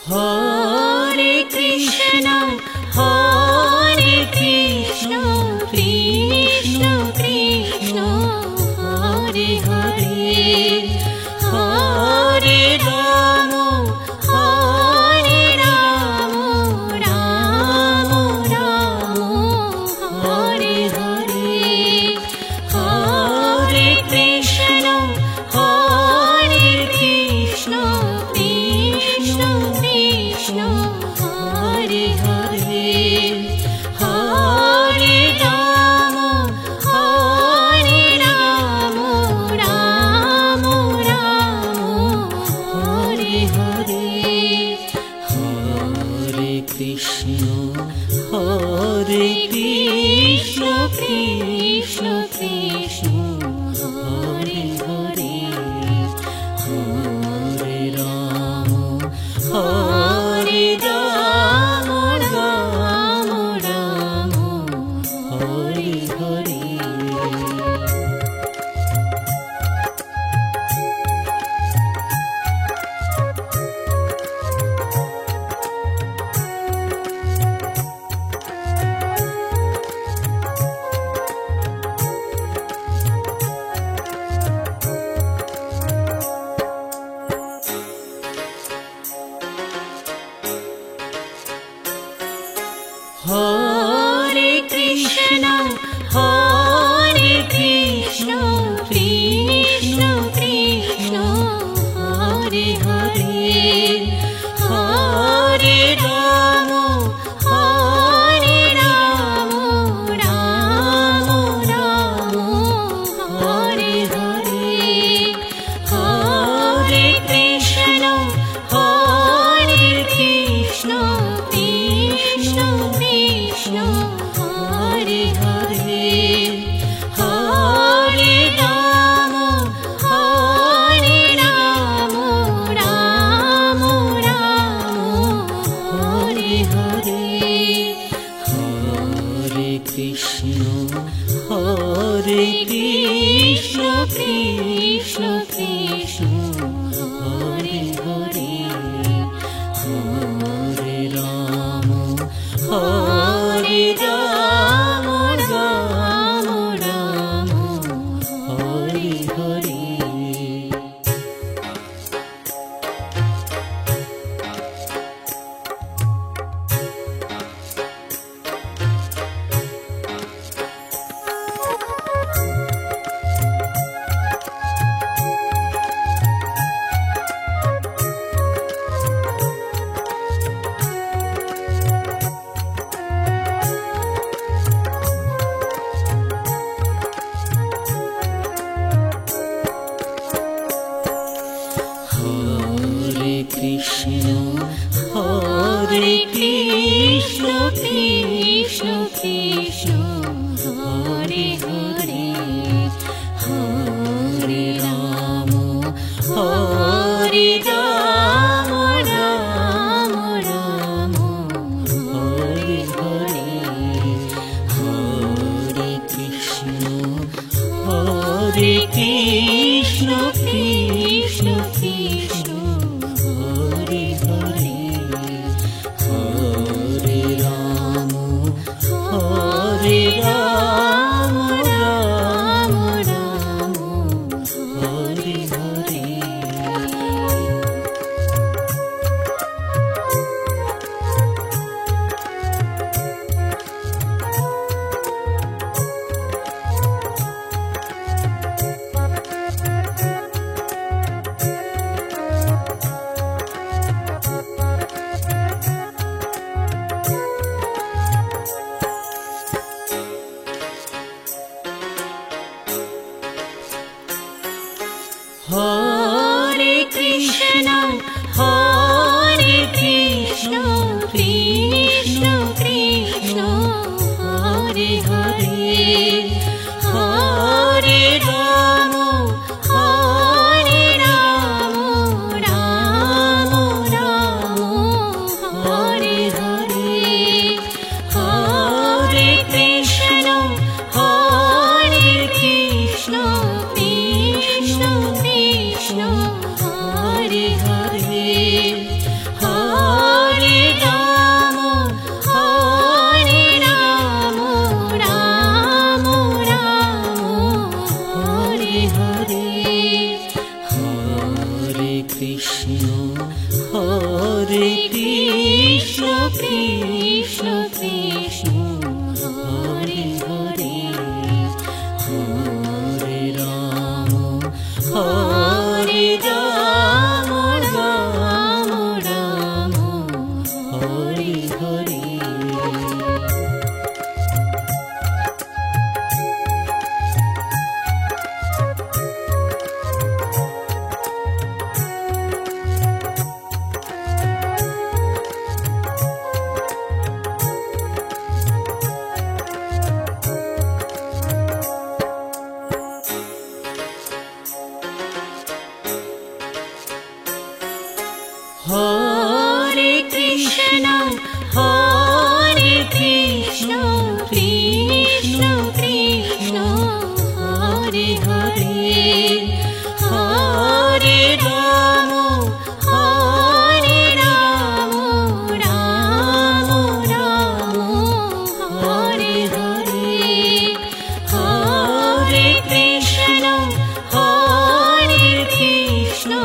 Hare Krishna, Hare Krishna, Krishna Krishna, Hare Hare, Hare Rama, Hare Rama, Rama Rama, Hare Hare, Hare Krishna, Hare Krishna, Krishna Krishna, Hare Hare, Hare Rama, Hare Rama, Rama Rama, Hare Hare, Hare Krishna, Hare Krishna, Krishna Krishna, Hare Hare, Hare Rama, Hare Rama, Rama Rama, Hare Hare. Hare Krishna, Hare Krishna, Krishna Krishna, Hare Hare, Hare Rama, Hare Rama, Rama Rama, Hare Hare, Hare Krishna, Hare Krishna, Krishna Krishna, Hare Hare, Hare Rama, Hare Rama, Rama Rama, Hare Hare, Hare Krishna, Hare Krishna, Krishna Krishna, Hare Hare, Hare Rama, Hare Rama, Rama Rama, Hare Hare. Hare Krishna, Hare Krishna, Krishna Krishna, Hare Hare, Hare Rama, Hare Rama, Rama Rama, Hare Hare, Hare Krishna, Hare Krishna, Krishna Krishna, Hare Hare, Hare Rama, Hare Hare Krishna Krishna Krishna Hare Hare Hare Rama Hare Rama Rama Rama Hare Hare Hare Krishna Krishna Krishna Hare Hare Hare Rama Rama Rama Hare Hare Hare Krishna Krishna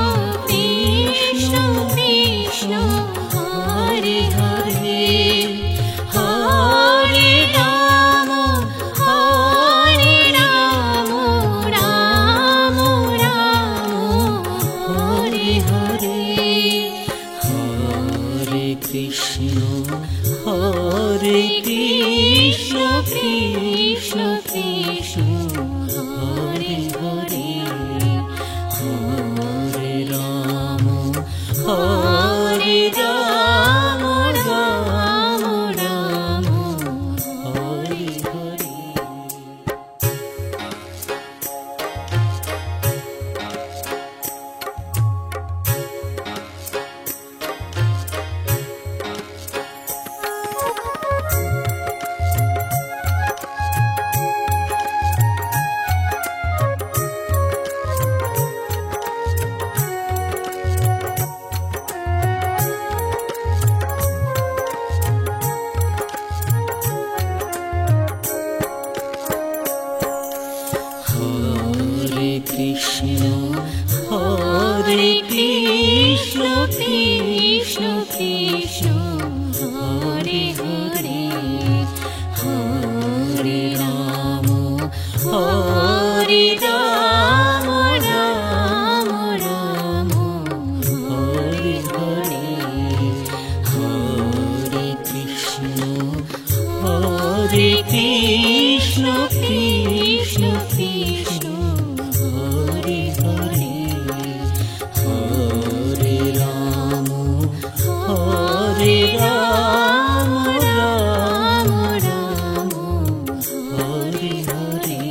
Krishna Krishna Hare Hare Hare Rama Rama Rama Hare Hare Hare Krishna Krishna Krishna Hare Hare Hare Rama Rama Rama Hare Hare Hare Krishna Krishna Krishna Hare Hare Hare Rama Rama Rama Hare Hare Hare Krishna Krishna Krishna Krishna Hare Hare Hare Rama Rama Rama Hare Hare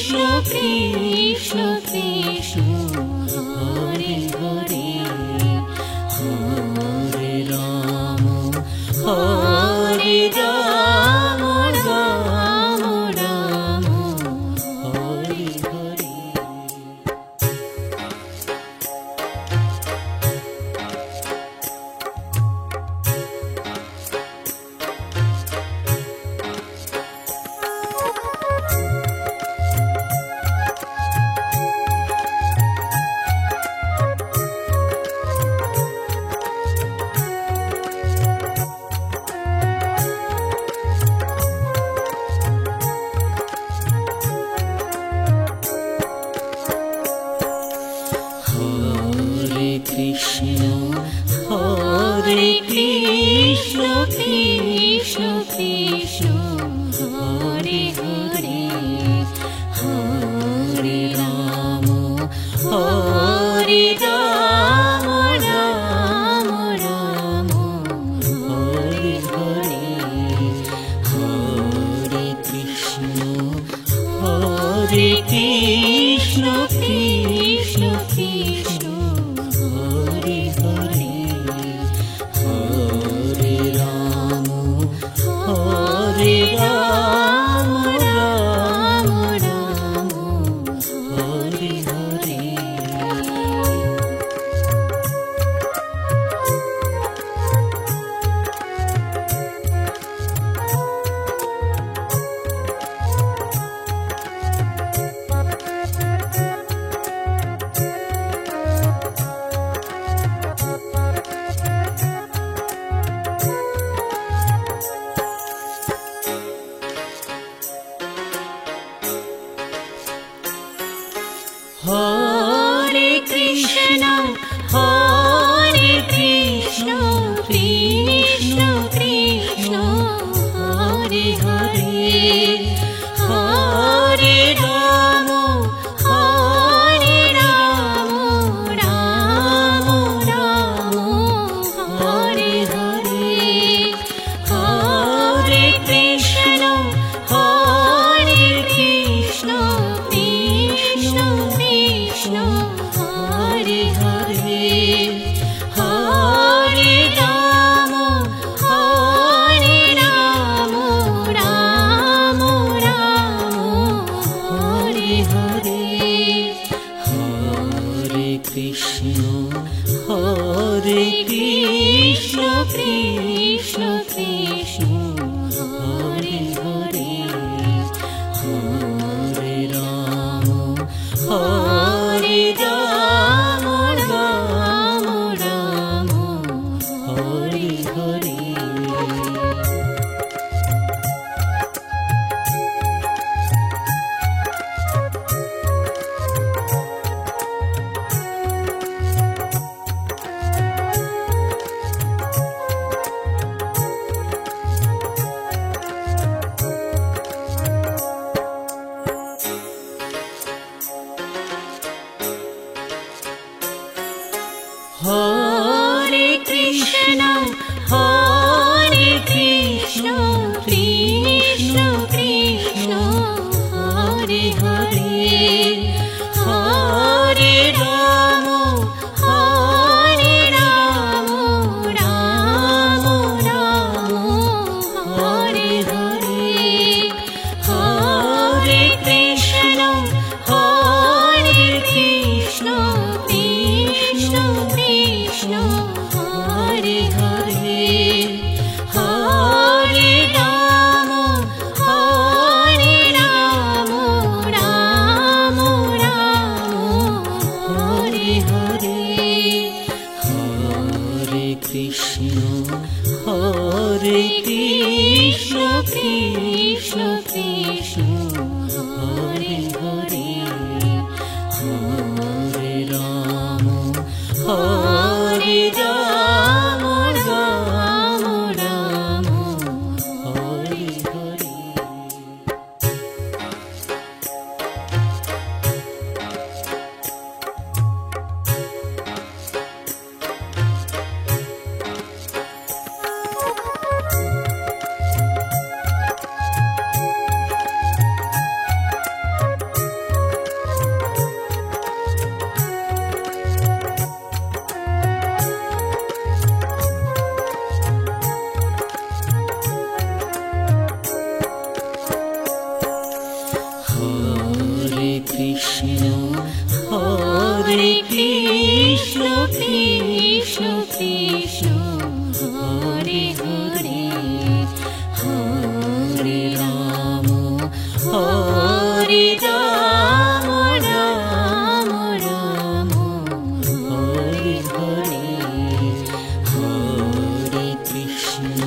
Krishna Krishna Hare Hare Hare Ram Ram Ram Hare Hare. Hare Krishna Krishna Krishna Hare Hare Hare Ram Ram Ram Hare Hare Hare Krishna Krishna Krishna Hare Hare Hare Ram Ram Ram Hare Hare. Hare Krishna Krishna Krishna Hare Hare Hare Ram Ram Ram Hare Hare Hare Krishna Krishna Krishna Hare Hare Krishna Hare Krishna Krishna Krishna Hare Hare Hare Ram Ram Ram Hare Hare Hare Krishna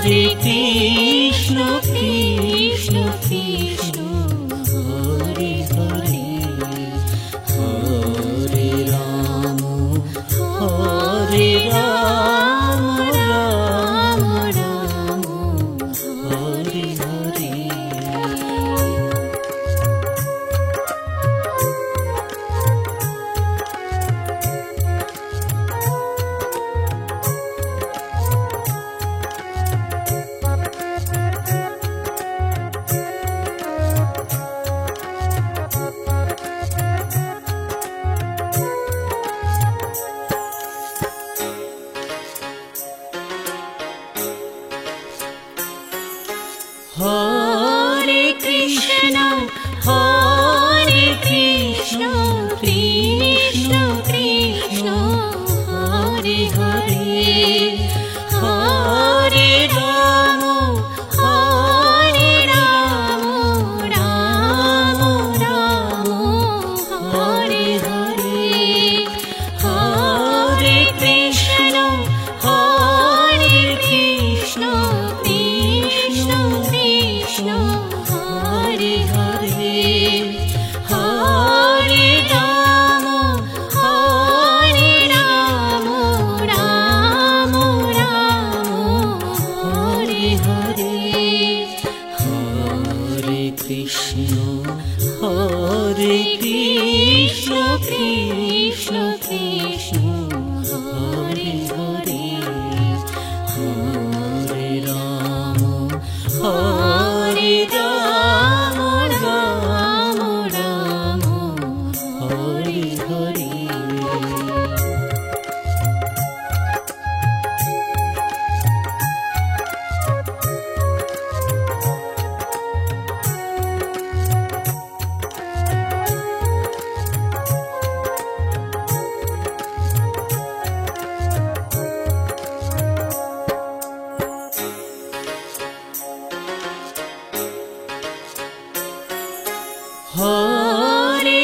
Krishna Krishna Krishna Hare Hare Hare Ram Ram Ram Hare Hare Hare Krishna Krishna Krishna Hare Hare Hare Ram Ram Ram Hare Hare Hare Krishna Krishna Krishna Krishna Hare Hare Hare Ram Ram Ram Hare Hare Hare Krishna Krishna Krishna Hare Hare Hare Ram Ram Ram Hare Hare Hare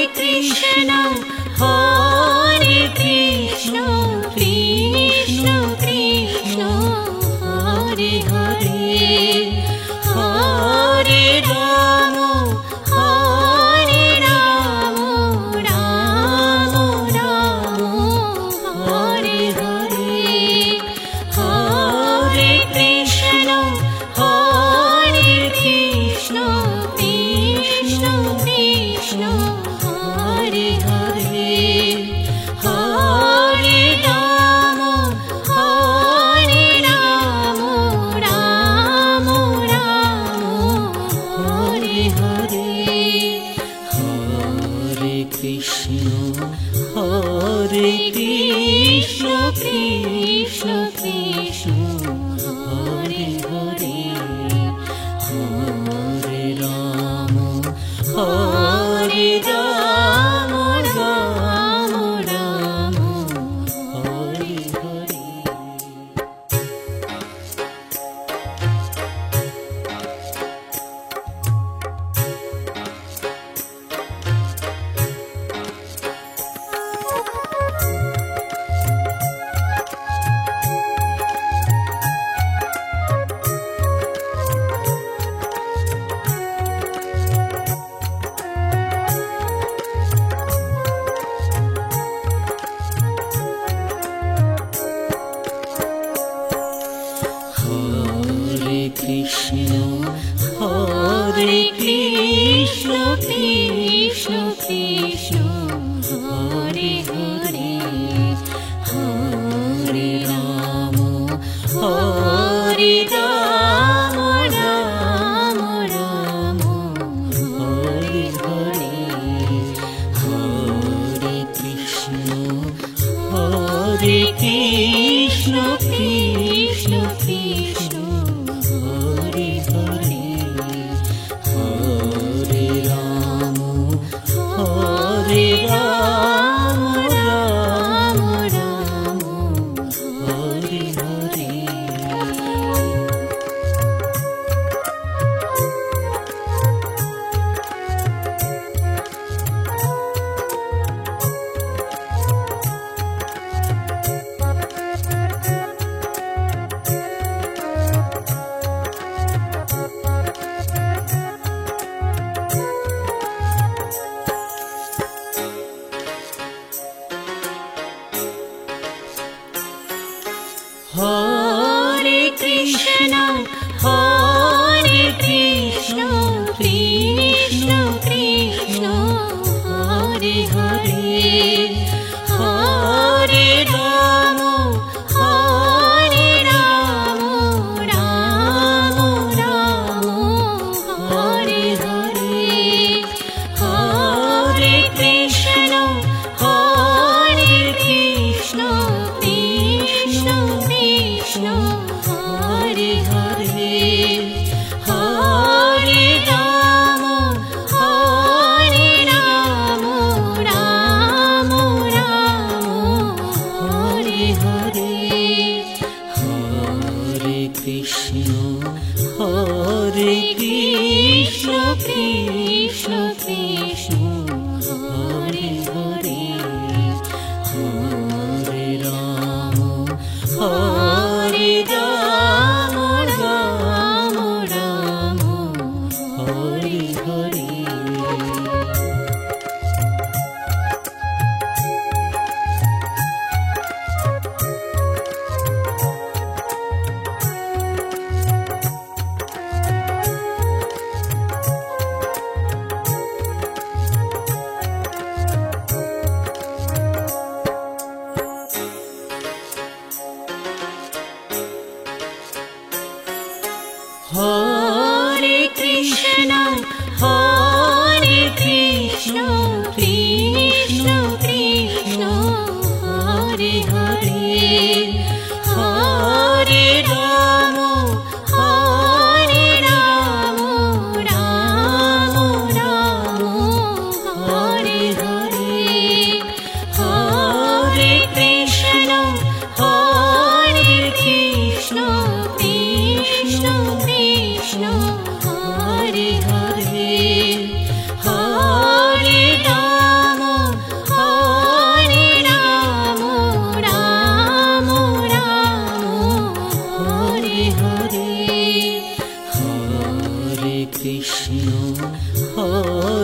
Krishna Krishna Krishna Hare Hare Hare Ram Ram Ram Hare Hare Hare Krishna Krishna Krishna Krishna Hare Hare Hare Ram Ram Ram Hare Hare Hare Krishna Krishna Krishna Hare Hare Hare Ram Ram Ram Hare Hare Krishna Krishna Krishna Hare Hare Hare Ram Ram Ram Hare Hare Hare Krishna Krishna Krishna Krishna Hare Hare Hare Ram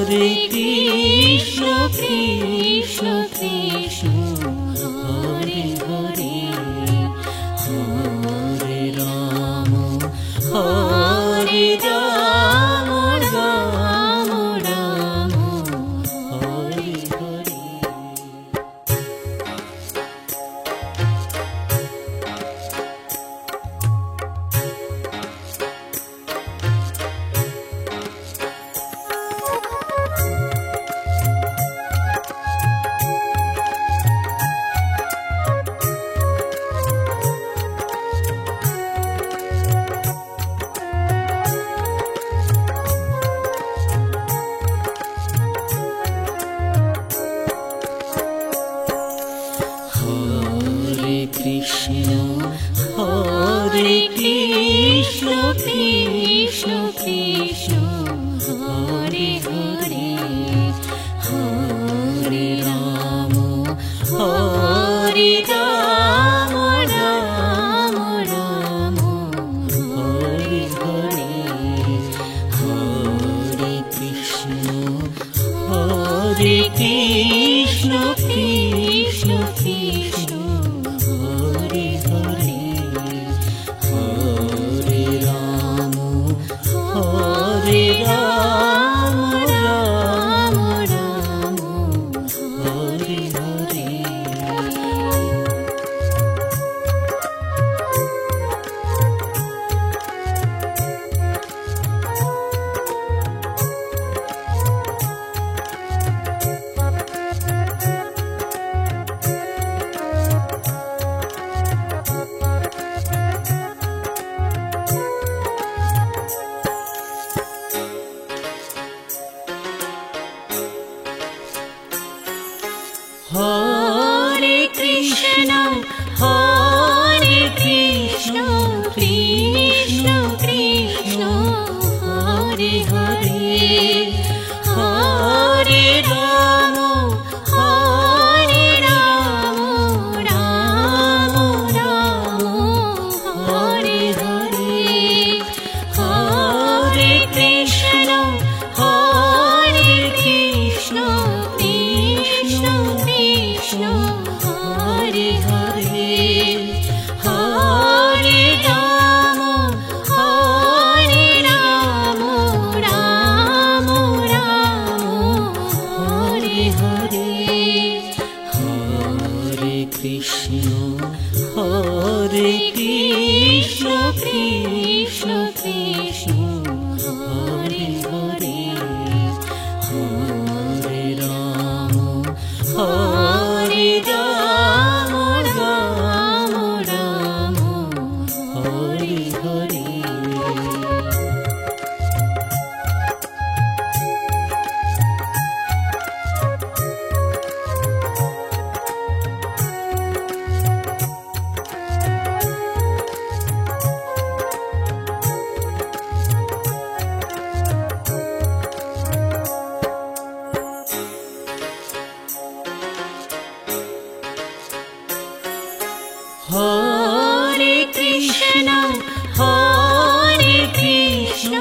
Hare Krishna Krishna Krishna Hare Hare Hare Ram Ram Ram Hare Hare. Hare Krishna Krishna Krishna Hare Hare Hare Ram Ram Ram Hare Hare Hare Krishna Krishna Krishna Krishna Hare Hare Hare Ram Ram Ram Hare Hare. Hare Krishna Krishna Krishna Hare Hare Hare Ram Ram Ram Hare Hare Hare Krishna Krishna Krishna Hare Hare Hare Ram Ram Ram Hare Hare Hare Krishna Krishna Krishna Hare Hare Hare Ram Ram Ram Hare Hare. Hare Krishna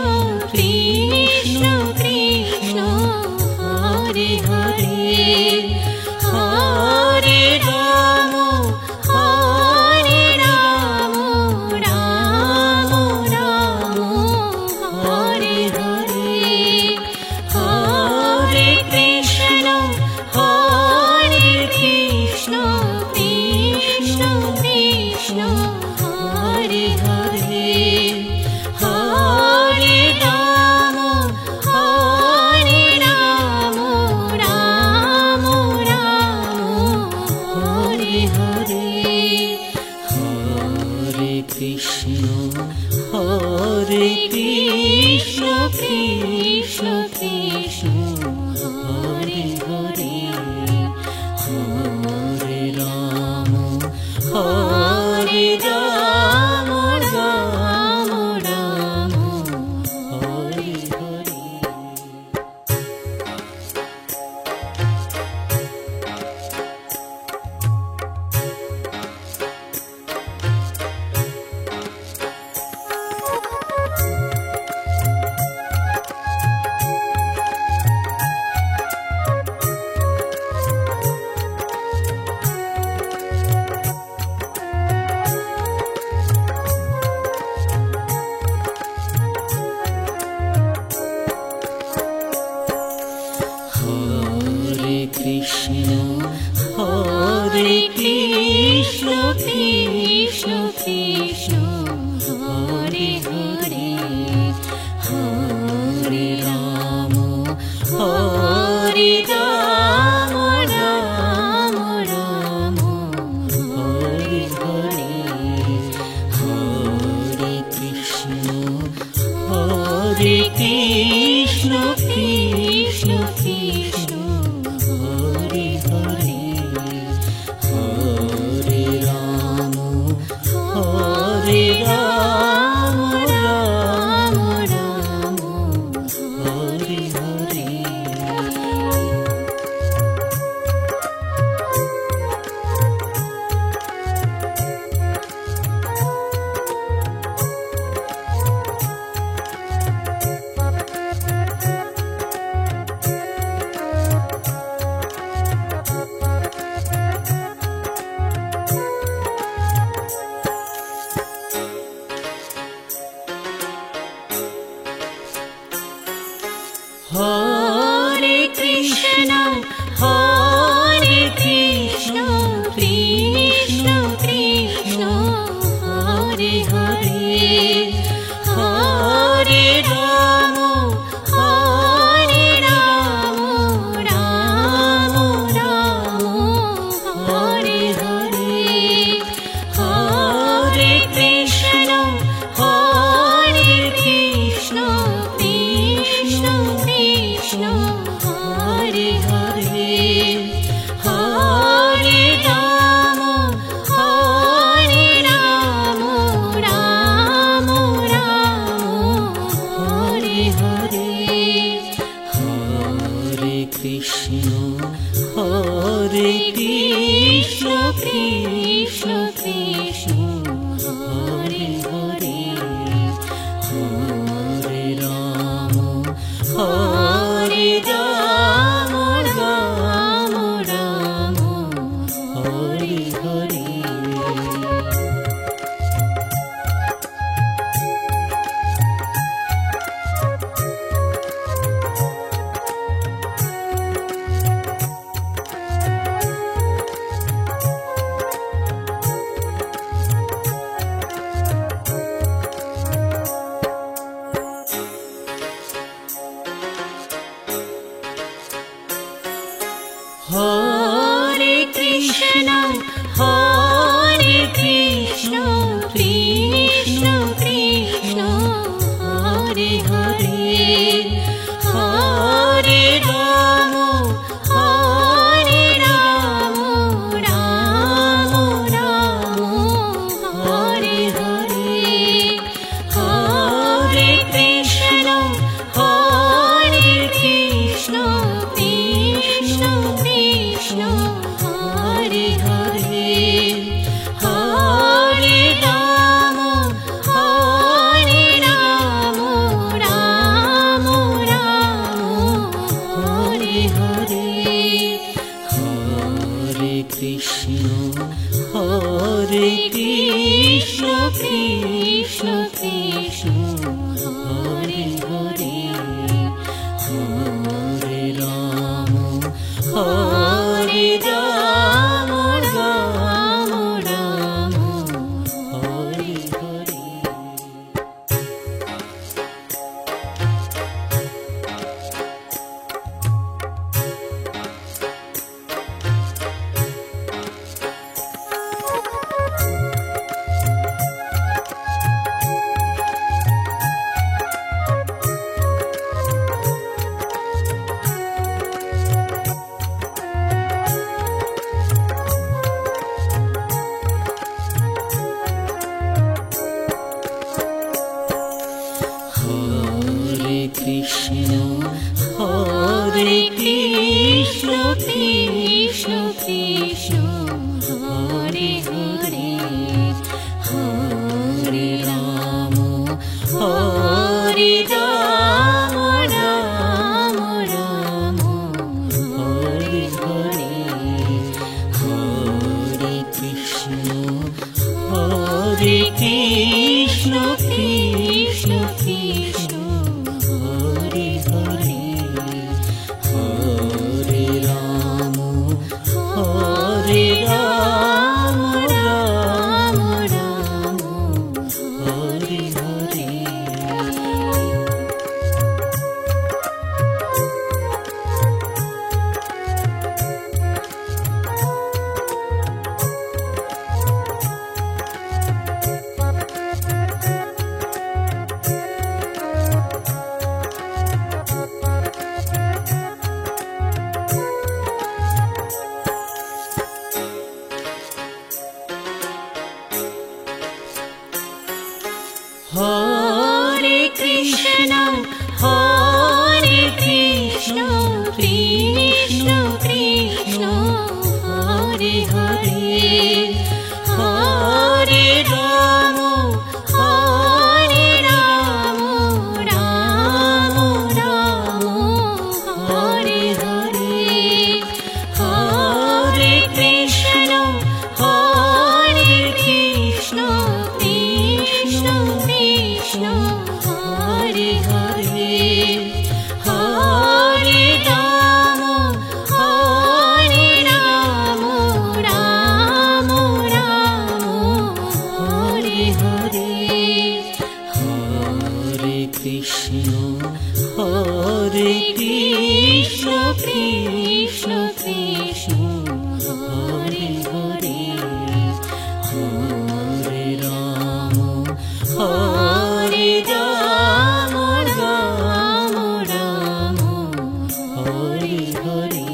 Krishna Krishna Hare Hare Hare Ram Ram Ram Hare Hare Hare Krishna Krishna Krishna Hare Hare Hare Ram Ram Ram Hare Hare Hare Krishna Krishna Krishna Hare Hare Hare Ram Ram Ram Hare Hare. Krishna Hare Krishna Krishna Krishna Hare Hare Hare Ram Ram Ram Hare Hare Hare Krishna Krishna Krishna Krishna Hare Hare Hare Ram Ram Ram Hare Hare Hare Krishna Krishna Krishna Hare Hare Hare Ram Ram Ram Hare Hare Hare Krishna Krishna Krishna Krishna Hare Hare Hare Ram Ram Ram Hare Hare Hare Krishna Krishna Krishna Krishna Hare Hare Hare Ram Ram Ram Hare Hare Hare Krishna Krishna Krishna Krishna Hare Hare Hare Ram Ram Ram Hare Hare Hare Krishna Krishna Krishna Krishna Hare Hare Hare Ram Ram Ram Hare Hare Hare Krishna Krishna Krishna Krishna Hare Hare Hare Ram Ram Ram Hare Hare Krishna Krishna Krishna Krishna Hare Hare Hare Ram Ram Ram Hare Hare Hare Krishna Krishna Krishna Krishna Hare Hare Hare Ram Krishna Krishna Hare Hare Hare Ram Ram Ram Hare Hare Hare Krishna Krishna Krishna Hare Hare Hare Ram Ram Ram Hare Hare Hare Krishna Krishna Krishna Hare Hare Hare Ram Ram Ram Hare Hare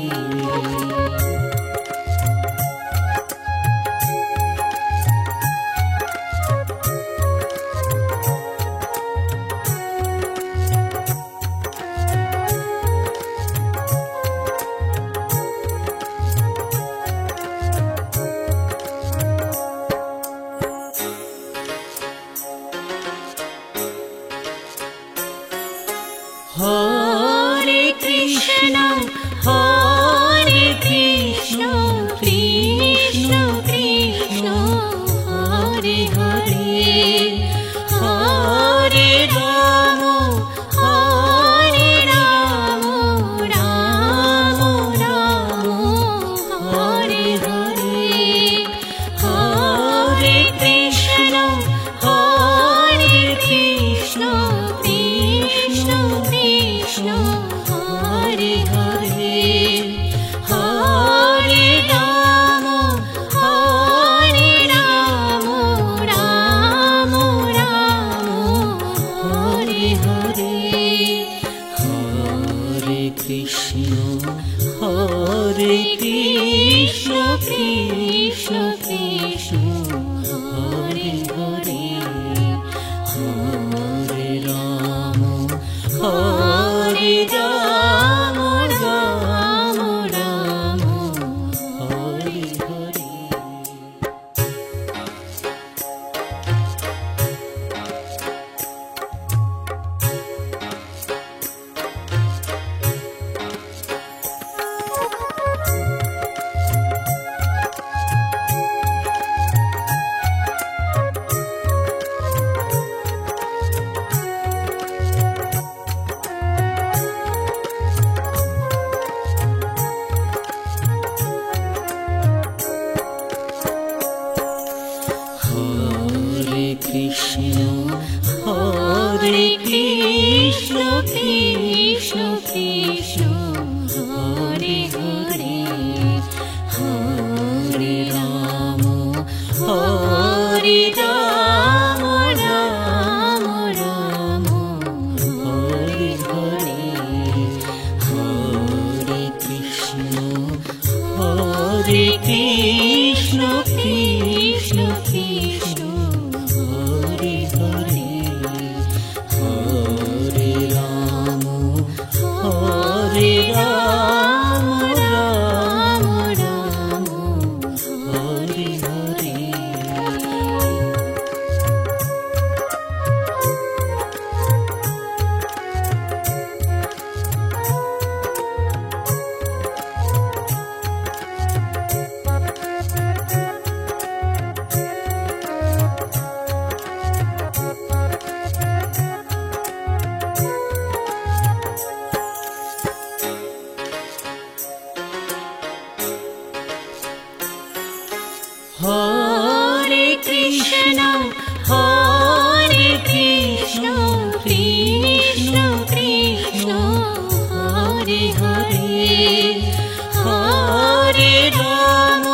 Hare Krishna Krishna Krishna Hare Hare Hare Ram Ram Ram Hare Hare Hare Krishna Krishna Krishna Hare Hare Hare Ram Ram Ram Hare Hare Hare Krishna Krishna Krishna Hare Hare Hare Ram Ram Ram Hare Hare Krishna Krishna Krishna Hare Hare Hare Ram Ram Ram Hare Hare Hare Krishna Krishna Krishna Hare Hare Hare Ram Ram Ram Hare Hare Hare Krishna Krishna Krishna Hare Hare Hare Ram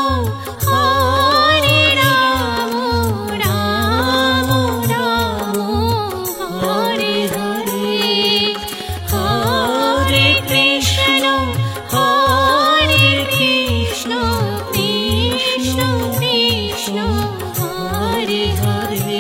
Ram Ram Hare Hare Hare Krishna Krishna Krishna Hare Hare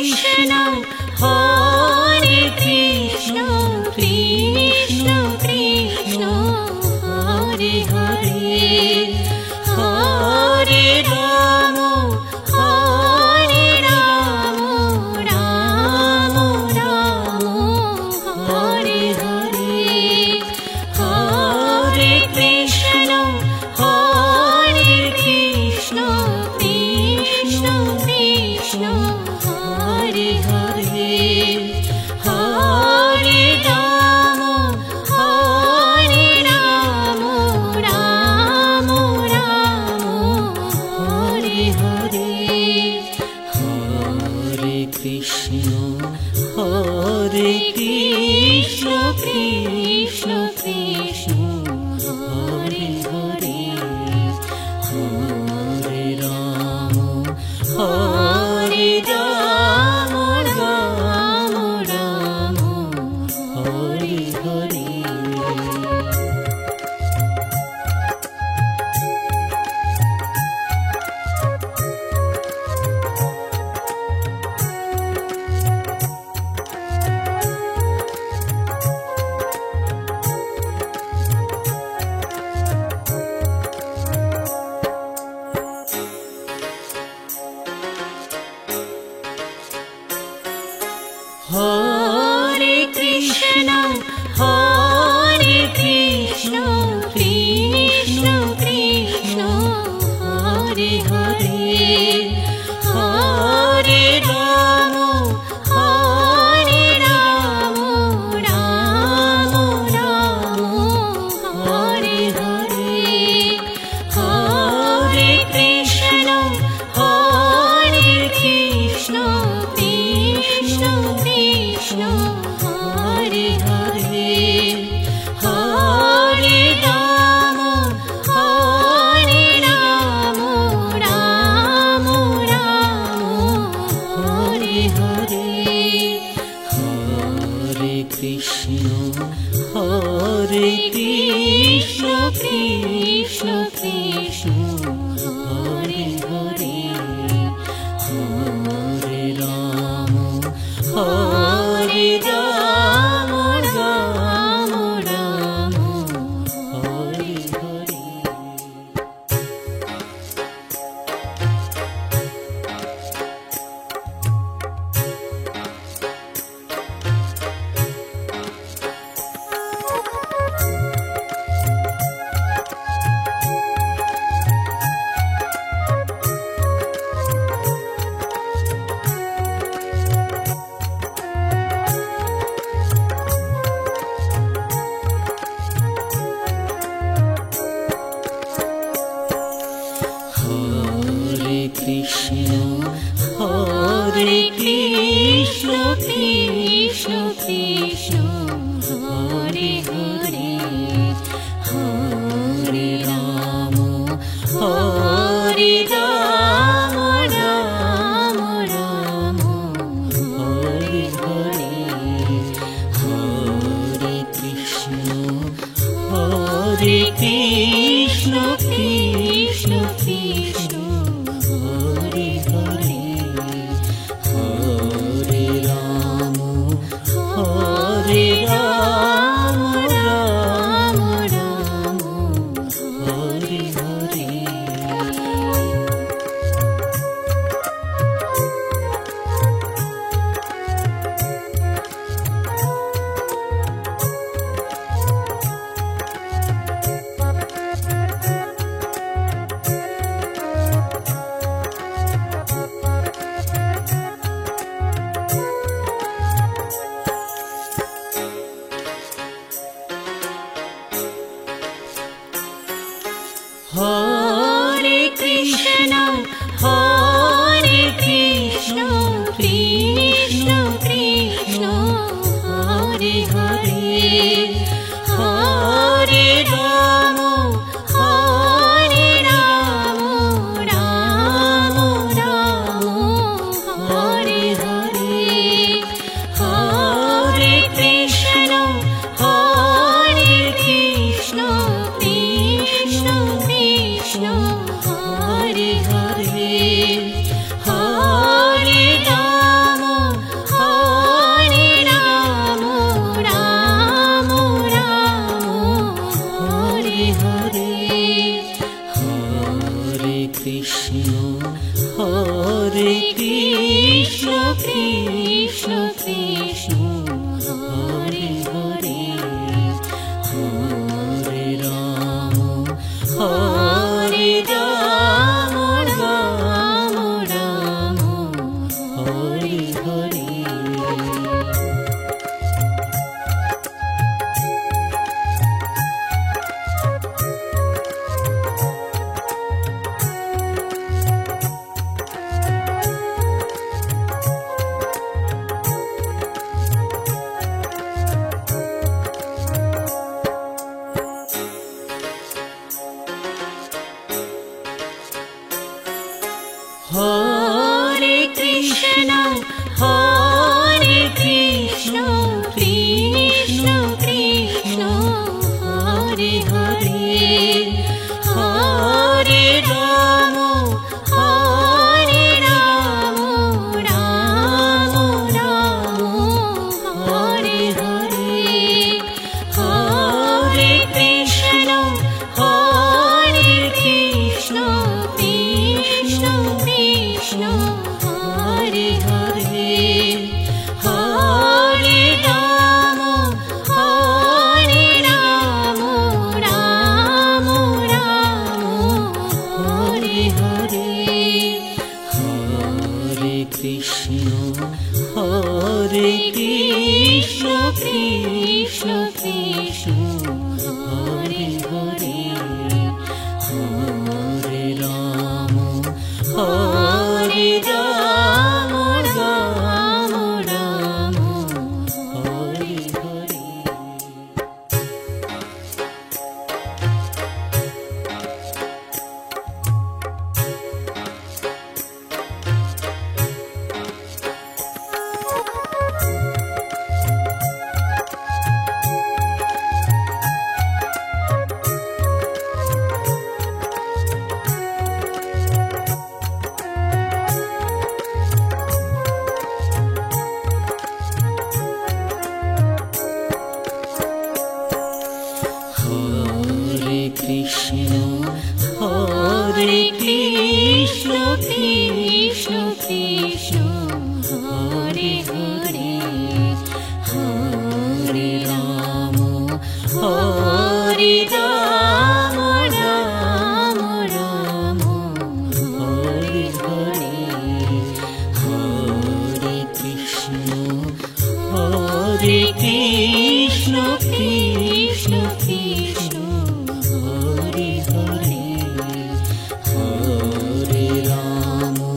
Krishna Hare Krishna Krishna Krishna Hare Hare Hare Ram Ram Ram Hare Hare Hare Krishna Krishna Krishna Hare Hare Hare Ram Ram Ram Hare Hare Hare Krishna Krishna Krishna Hare Hare Hare Ram Ram Ram Hare Hare Hare Krishna Krishna Krishna Hare Hare Hare Ram Ram Ram Hare Hare Hare Krishna Krishna Krishna Hare Hare Hare Ram Ram Hare Hare Hare Krishna Krishna Krishna Hare Hare Hare Ram Ram Ram Hare Hare Krishna Krishna Krishna Hare Hare Hare Ram Ram Ram Hare Hare Hare Krishna Krishna Krishna Krishna Hare Hare Hare Krishna Krishna Krishna Hare Hare Hare Rama Hare Rama Rama Rama Hare Hare Hare Krishna Krishna Krishna Hare Hare Hare Rama Rama Rama Hare Hare Hare Krishna Krishna Krishna Hare Hare Hare Rama Rama Rama Hare Hare Hare Krishna Krishna Krishna Hare Hare Hare Rama Rama Rama Hare Hare Hare Krishna Krishna Krishna Hare Hare Hare Rama Rama Rama Hare Hare Hare Krishna Krishna Krishna Hare Hare Hare Rama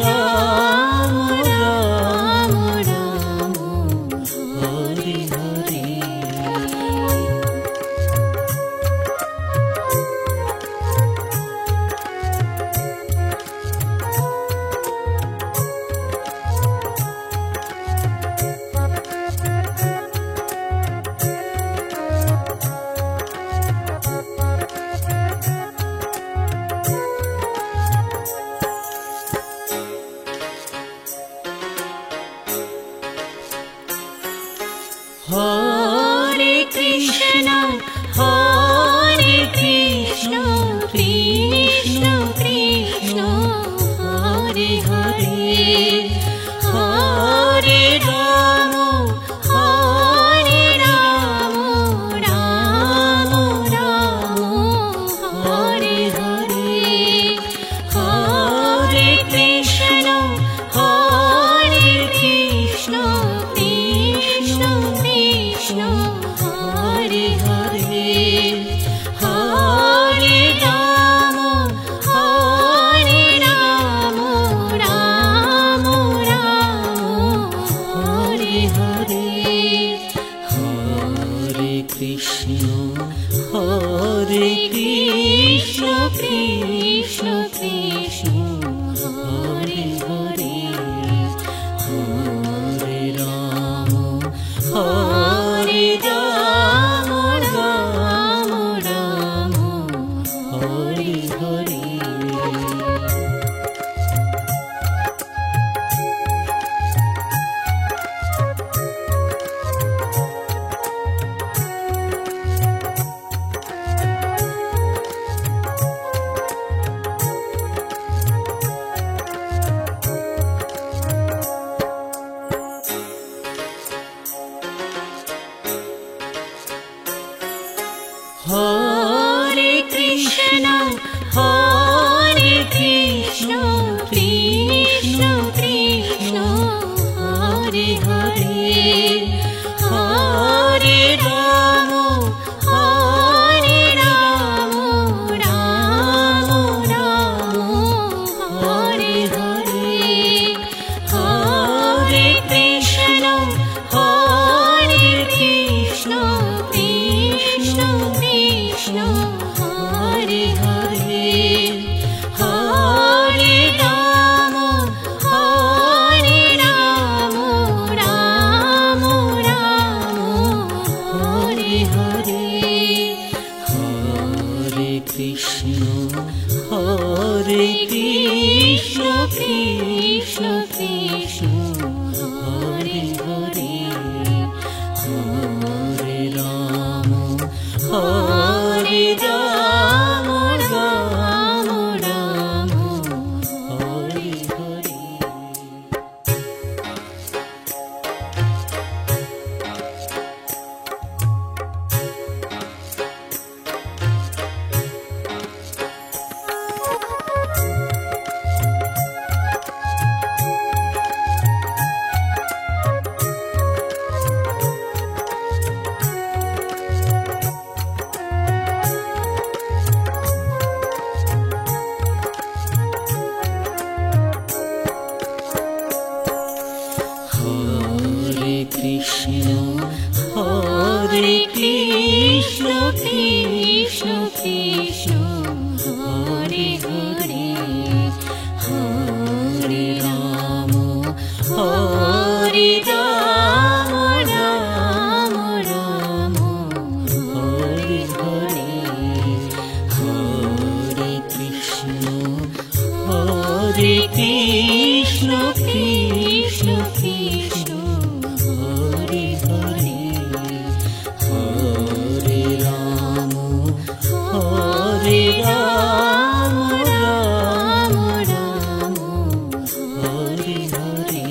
Rama Rama Hare Hare Krishna Krishna Hare Hare Hare Ram Ram Ram Hare Hare. Krishna Hare Krishna Krishna Krishna Hare Hare Hare Ram Ram Ram Hare Hare Hare Krishna Krishna Krishna Krishna Hare Hare Hare Ram Ram Ram Hare Hare.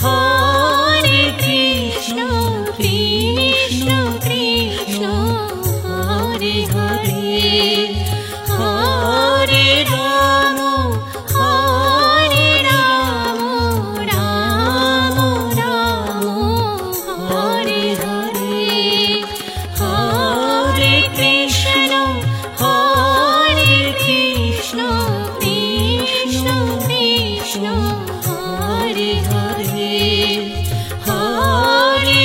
Hare Krishna Krishna Krishna Hare Hare Hare Ram Ram Ram Hare Hare Hare Krishna Krishna Krishna Krishna Hare Hare Hare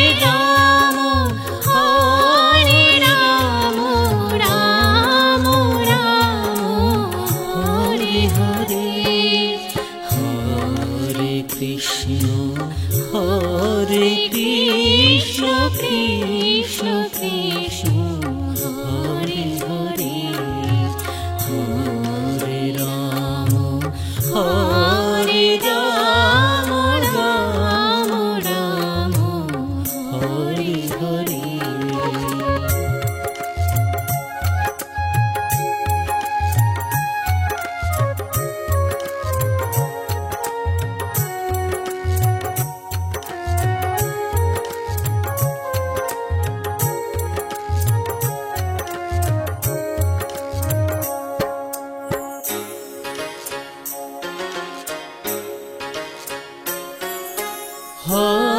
Ram Ram Ram Hare Hare Hare Krishna Krishna Krishna Hare Hare Hare Ram Ram Ram Hare Hare. Hare